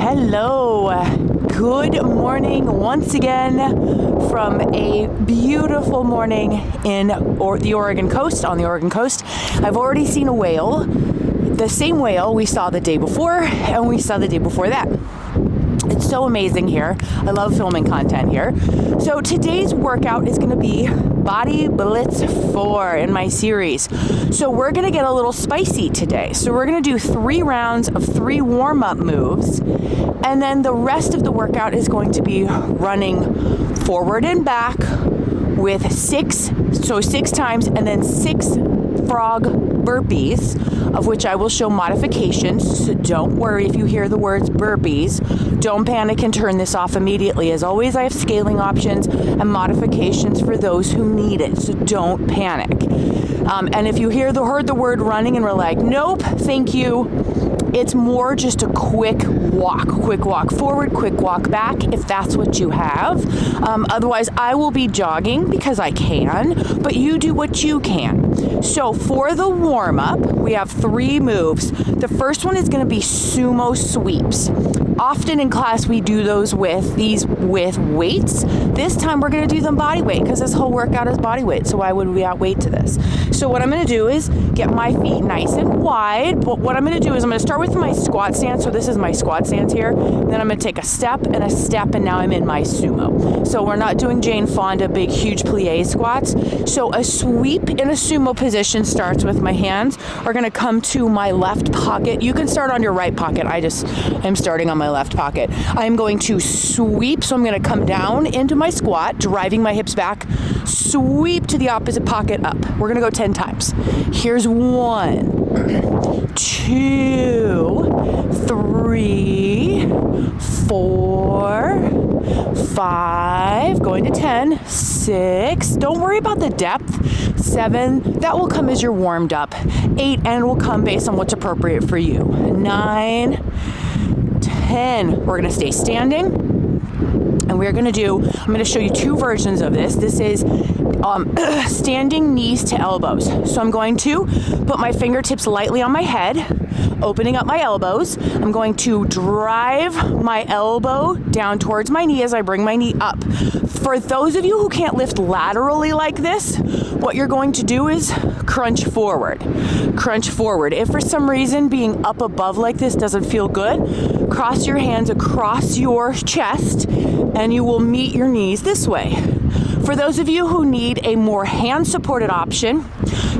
Hello, good morning once again from a beautiful morning in the Oregon coast, on the Oregon coast. I've already seen a whale, the same whale we saw the day before and we saw the day before that. It's so amazing here. I love filming content here. So today's workout is going to be Bodyweight Blitz 4 in my series. So we're going to get a little spicy today. So we're going to do 3 rounds of 3 warm-up moves. And then the rest of the workout is going to be running forward and back with 6 times and then 6 frog burpees, of which I will show modifications. So don't worry if you hear the words burpees. Don't panic and turn this off immediately. As always, I have scaling options and modifications for those who need it. So don't panic. And if you heard the word running and we're like, nope, thank you. It's more just a quick walk forward, quick walk back, if that's what you have. Otherwise, I will be jogging because I can, but you do what you can. So for the warm-up, we have 3 moves. The first one is going to be sumo sweeps. Often in class, we do those with weights. This time, we're going to do them body weight because this whole workout is body weight. So why would we add weight to this? So what I'm going to do is get my feet nice and wide. But what I'm going to do is I'm going to start with my squat stance. So this is my squat stance here. Then I'm going to take a step, and now I'm in my sumo. So we're not doing Jane Fonda big, huge plie squats. So a sweep in a sumo position starts with my hands are going to come to my left pocket. You can start on your right pocket. I'm starting on my left pocket. I'm going to sweep. So I'm going to come down into my squat, driving my hips back, sweep to the opposite pocket up. We're going to go 10 times. Here's 1, 2, 3, 4, 5, going to 10, 6. Don't worry about the depth. 7, that will come as you're warmed up. 8, and will come based on what's appropriate for you. 9, 10. We're going to stay standing. And I'm going to show you 2 versions of this. This is standing knees to elbows. So I'm going to put my fingertips lightly on my head, opening up my elbows. I'm going to drive my elbow down towards my knee as I bring my knee up. For those of you who can't lift laterally like this, what you're going to do is crunch forward. Crunch forward. If for some reason being up above like this doesn't feel good, cross your hands across your chest and you will meet your knees this way. For those of you who need a more hand-supported option,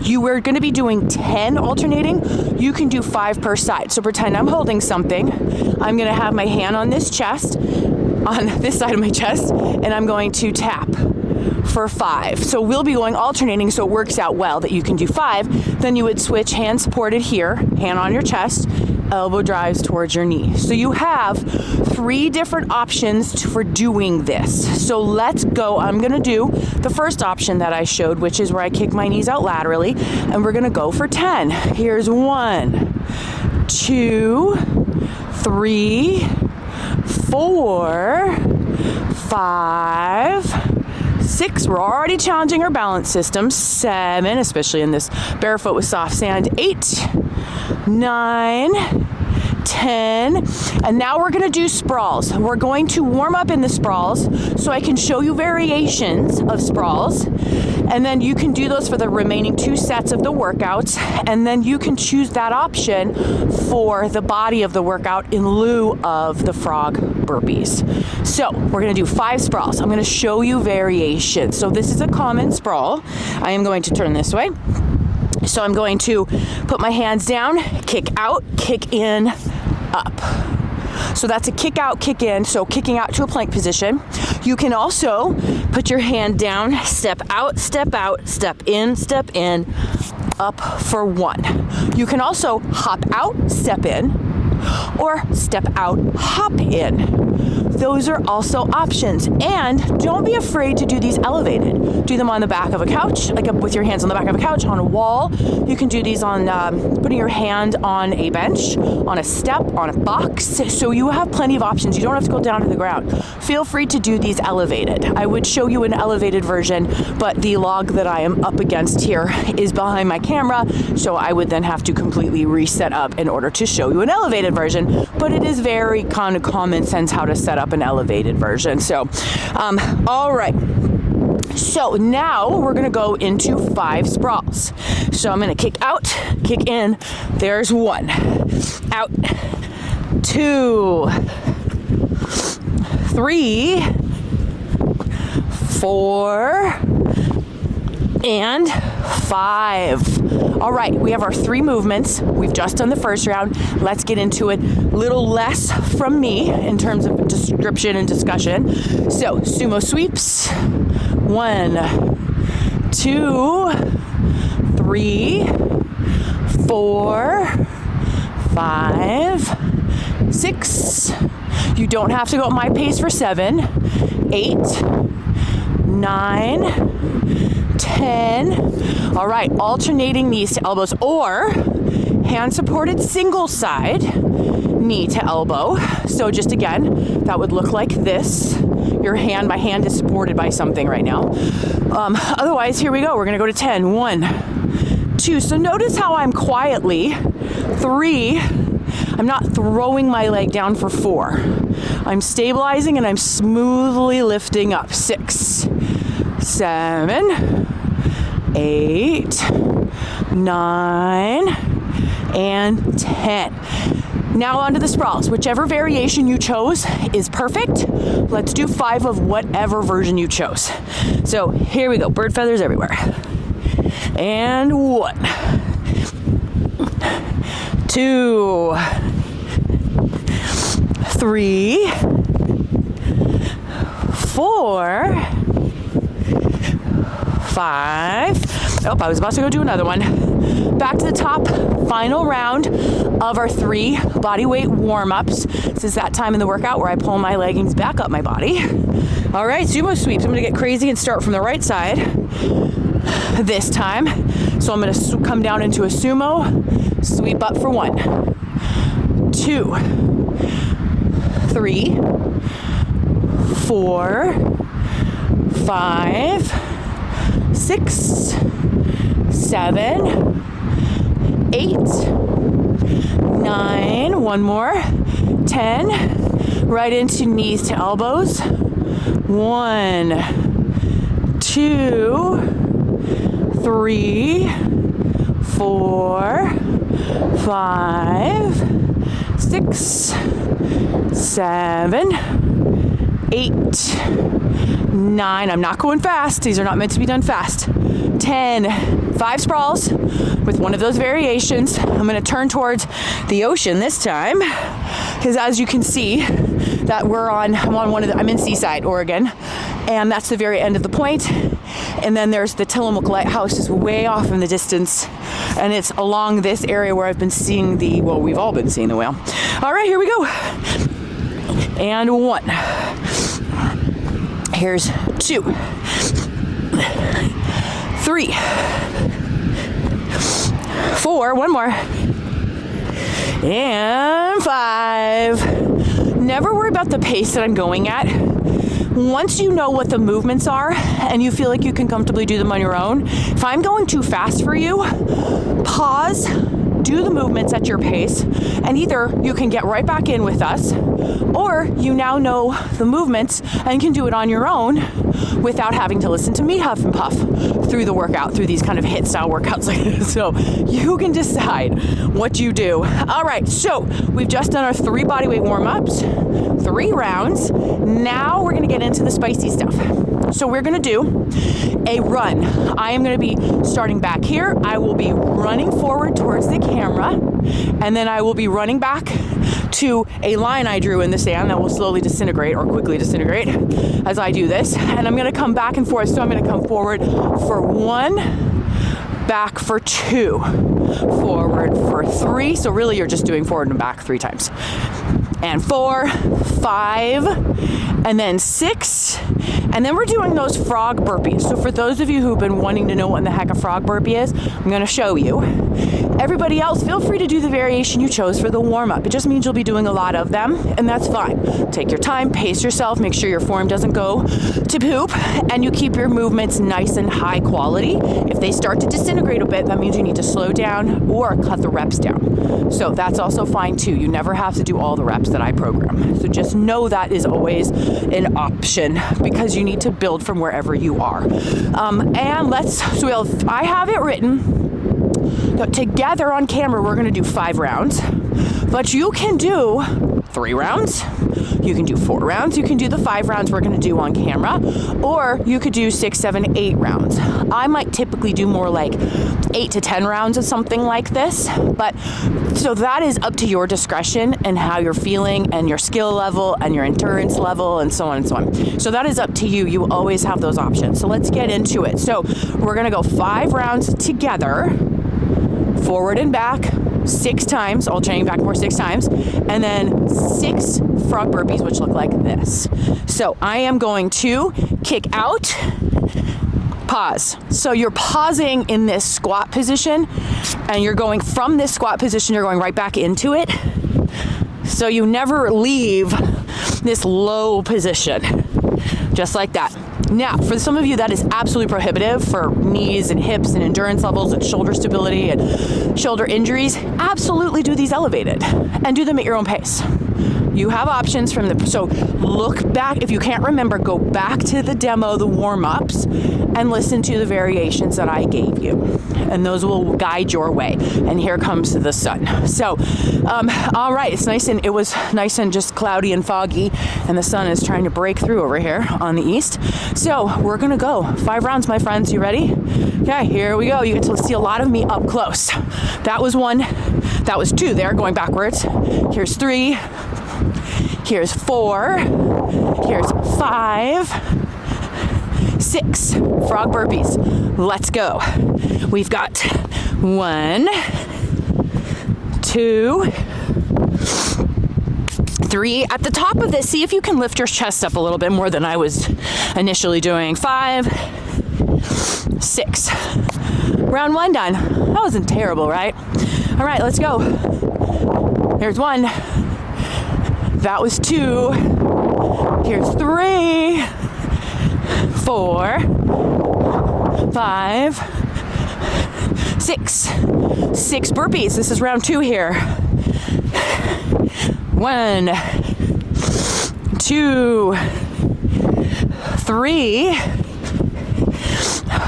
you are going to be doing 10 alternating. You can do 5 per side. So pretend I'm holding something. I'm going to have my hand on this chest, on this side of my chest, and I'm going to tap for 5. So we'll be going alternating, so it works out well that you can do 5. Then you would switch hand supported here, hand on your chest, elbow drives towards your knee. So you have 3 different options for doing this. So let's go. I'm going to do the first option that I showed, which is where I kick my knees out laterally, and we're going to go for 10. Here's 1, 2, 3, 4, 5, 6. We're already challenging our balance system. 7, especially in this barefoot with soft sand. 8, 9, 10, and now we're going to do sprawls. We're going to warm up in the sprawls so I can show you variations of sprawls, and then you can do those for the remaining 2 sets of the workouts, and then you can choose that option for the body of the workout in lieu of the frog burpees. So we're going to do 5 sprawls. I'm going to show you variations. So this is a common sprawl. I am going to turn this way. So I'm going to put my hands down, kick out, kick in, up. So that's a kick out, kick in. So kicking out to a plank position. You can also put your hand down, step out, step in, up for 1. You can also hop out, step in, or step out, hop in. those are also options. And don't be afraid to do these elevated. Do them on the back of a couch, like with your hands on the back of a couch, on a wall. You can do these on putting your hand on a bench, on a step, on a box. So you have plenty of options. You don't have to go down to the ground. Feel free to do these elevated. I would show you an elevated version, but the log that I am up against here is behind my camera, so I would then have to completely reset up in order to show you an elevated version. But it is very kind of common sense how to set up an elevated version. So, all right. So now we're gonna go into 5 sprawls. So I'm gonna kick out, kick in. There's 1. Out. 2. 3. 4. And 5. All right, we have our 3 movements. We've just done the first round. Let's get into it. A little less from me in terms of description and discussion. So, sumo sweeps. 1, 2, 3, 4, 5, 6. You don't have to go at my pace for 7, 8, 9, 10. All right, alternating knees to elbows or hand supported single side, knee to elbow. So just again, that would look like this. My hand is supported by something right now. Otherwise, here we go. We're gonna go to 10. 1, 2. So notice how I'm quietly. 3. I'm not throwing my leg down for 4. I'm stabilizing and I'm smoothly lifting up. 6, 7, 8, 9, and 10. Now onto the sprawls. Whichever variation you chose is perfect. Let's do 5 of whatever version you chose. So here we go. Bird feathers everywhere. And 1, 2, 3, 4, 5. Oh, I was about to go do another one. Back to the top, final round of our 3 body weight warm-ups. This is that time in the workout where I pull my leggings back up my body. All right, sumo sweeps. I'm gonna get crazy and start from the right side this time. So I'm gonna come down into a sumo, sweep up for 1, 2, 3, 4, 5, 6, 7, 8, 9, one more, 10, right into knees to elbows. 1, 2, 3, 4, 5, 6, 7, 8, 9. I'm not going fast. These are not meant to be done fast. 10. 5 sprawls with one of those variations. I'm going to turn towards the ocean this time because as you can see that I'm in Seaside, Oregon, and that's the very end of the point. And then there's the Tillamook Lighthouse is way off in the distance, and it's along this area where I've been seeing we've all been seeing the whale. All right, here we go. And 1. Here's 2, 3, 4, one more, and 5. Never worry about the pace that I'm going at. Once you know what the movements are and you feel like you can comfortably do them on your own, if I'm going too fast for you, pause, do the movements at your pace, and either you can get right back in with us, or you now know the movements and can do it on your own without having to listen to me huff and puff through the workout, through these kind of HIIT style workouts like this. So you can decide what you do. All right, so we've just done our 3 bodyweight warm-ups, 3 rounds. Now we're gonna get into the spicy stuff. So we're gonna do a run. I am gonna be starting back here. I will be running forward towards the camera, and then I will be running back to a line I drew in the sand that will slowly disintegrate or quickly disintegrate as I do this. And I'm gonna come back and forth. So I'm gonna come forward for 1, back for 2, forward for 3. So really you're just doing forward and back 3 times. And 4, 5, and then 6, and then we're doing those frog burpees. So for those of you who've been wanting to know what in the heck a frog burpee is, I'm going to show you. Everybody else, feel free to do the variation you chose for the warm-up. It just means you'll be doing a lot of them, and that's fine. Take your time, pace yourself, make sure your form doesn't go to poop, and you keep your movements nice and high quality. If they start to disintegrate a bit, that means you need to slow down or cut the reps down. So that's also fine too. You never have to do all the reps that I program. So just know that is always an option because you need to build from wherever you are. I have it written. So together on camera, we're going to do 5 rounds, but you can do 3 rounds, you can do 4 rounds, you can do the 5 rounds we're going to do on camera, or you could do 6, 7, 8 rounds. I might typically do more like 8 to 10 rounds of something like this, but so that is up to your discretion and how you're feeling and your skill level and your endurance level and so on and so on. So that is up to you. You always have those options. So let's get into it. So we're going to go 5 rounds together, forward and back 6 times, alternating back and forth 6 times, and then 6 frog burpees, which look like this. So I am going to kick out, pause. So you're pausing in this squat position, and you're going from this squat position, you're going right back into it. So you never leave this low position, just like that. Now, for some of you, that is absolutely prohibitive for knees and hips and endurance levels and shoulder stability and shoulder injuries. Absolutely do these elevated and do them at your own pace. You have options so look back. If you can't remember, go back to the demo, the warm-ups, and listen to the variations that I gave you. And those will guide your way. And here comes the sun. So, all right, it was nice and just cloudy and foggy, and the sun is trying to break through over here on the east. So we're gonna go 5 rounds, my friends. You ready? Okay, here we go. You get to see a lot of me up close. That was 1. That was 2 there, going backwards. Here's 3. Here's 4. Here's 5. 6 frog burpees. Let's go. We've got 1, 2, 3. At the top of this, see if you can lift your chest up a little bit more than I was initially doing. 5, 6. Round 1 done. That wasn't terrible, right? All right, let's go. There's 1. That was 2. Here's 3, 4, 5, 6. 6 burpees. This is round 2 here. 1, 2, 3,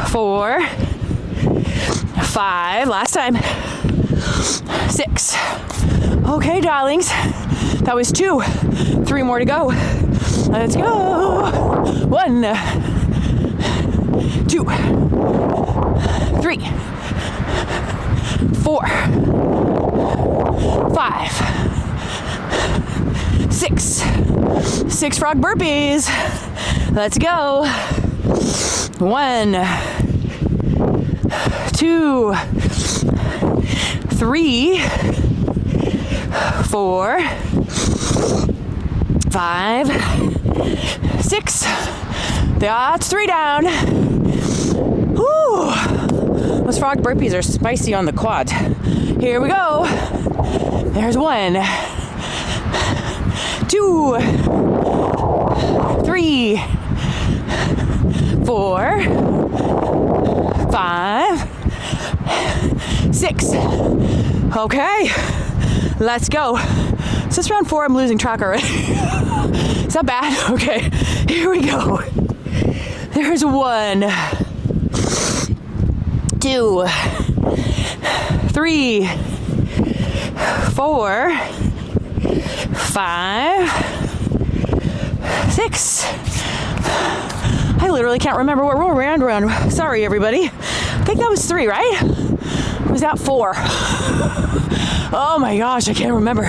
4, 5. Last time. 6. Okay, darlings. That was 2. 3 more to go. Let's go. 1, 2, 3, 4, 5, 6. 6 frog burpees. Let's go. 1, 2, 3, 4, 5, 6. That's 3 down. Whew. Those frog burpees are spicy on the quad. Here we go. There's 1, 2, 3, 4, 5, 6. Okay, let's go. Is this round 4? I'm losing track already. Is that bad? Okay, here we go. There's 1, 2, 3, 4, 5, 6. I literally can't remember what round we're on. Sorry, everybody. I think that was 3, right? Or was that 4? Oh my gosh, I can't remember.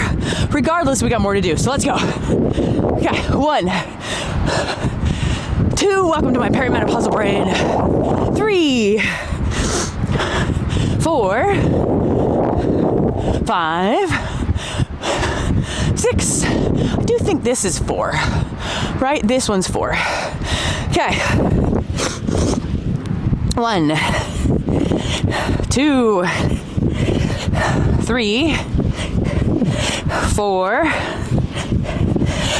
Regardless, we got more to do, so let's go. Okay, 1, 2, welcome to my perimenopausal brain. 3, 4, 5, 6. I do think think this is 4, right? This one's 4. Okay. 1, 2, 3, 4,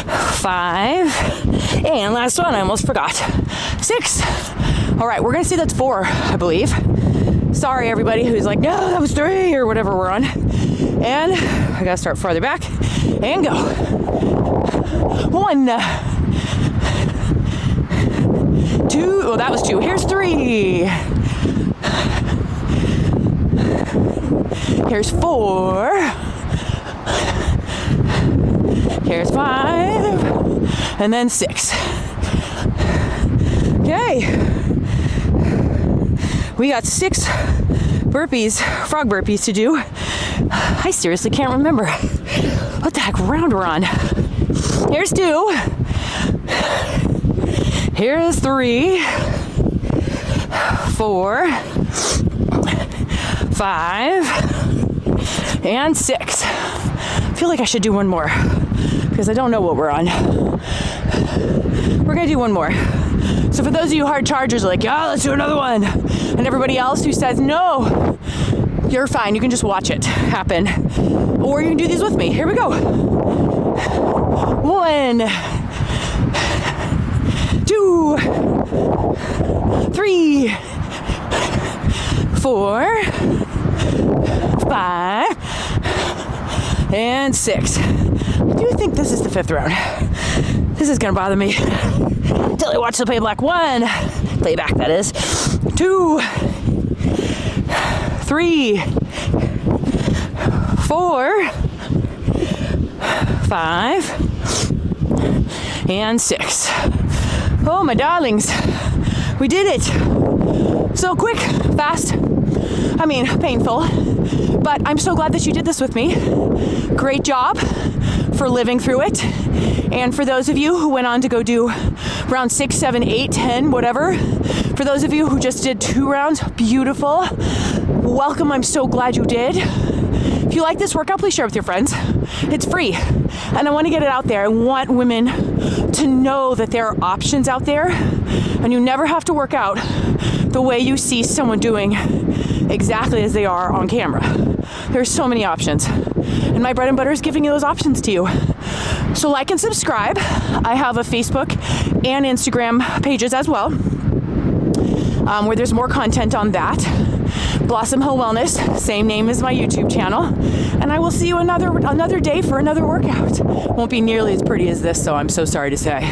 5, and last one, I almost forgot, 6. All right, we're gonna say that's 4, I believe. Sorry, everybody who's like, no, that was 3 or whatever we're on. And I gotta start farther back and go. 1, 2, oh, that was 2. Here's 3. Here's 4. Here's 5. And then 6. Okay. We got 6 burpees, frog burpees to do. I seriously can't remember what the heck round we're on. Here's 2. Here's 3. 4. 5. And 6. I feel like I should do one more because I don't know what we're on. We're gonna do one more. So for those of you hard chargers, like, yeah, let's do another one. And everybody else who says, no, you're fine. You can just watch it happen. Or you can do these with me. Here we go. 1, 2, 3, 4, 5, and 6. I do think this is the 5th round. This is gonna bother me until I watch the playback. 1, playback that is. 2, 3, 4, 5, and 6. Oh, my darlings, we did it. So quick, fast, I mean, painful, but I'm so glad that you did this with me. Great job for living through it. And for those of you who went on to go do round 6, 7, 8, 10, whatever, for those of you who just did 2 rounds, beautiful. Welcome, I'm so glad you did. If you like this workout, please share it with your friends. It's free, and I want to get it out there. I want women to know that there are options out there, and you never have to work out the way you see someone doing exactly as they are on camera. There's so many options, and my bread and butter is giving you those options to you. So like and subscribe. I have a Facebook and Instagram pages as well, where there's more content on that. Blossom Hill Wellness, same name as my YouTube channel. And I will see you another day for another workout. Won't be nearly as pretty as this, so I'm so sorry to say.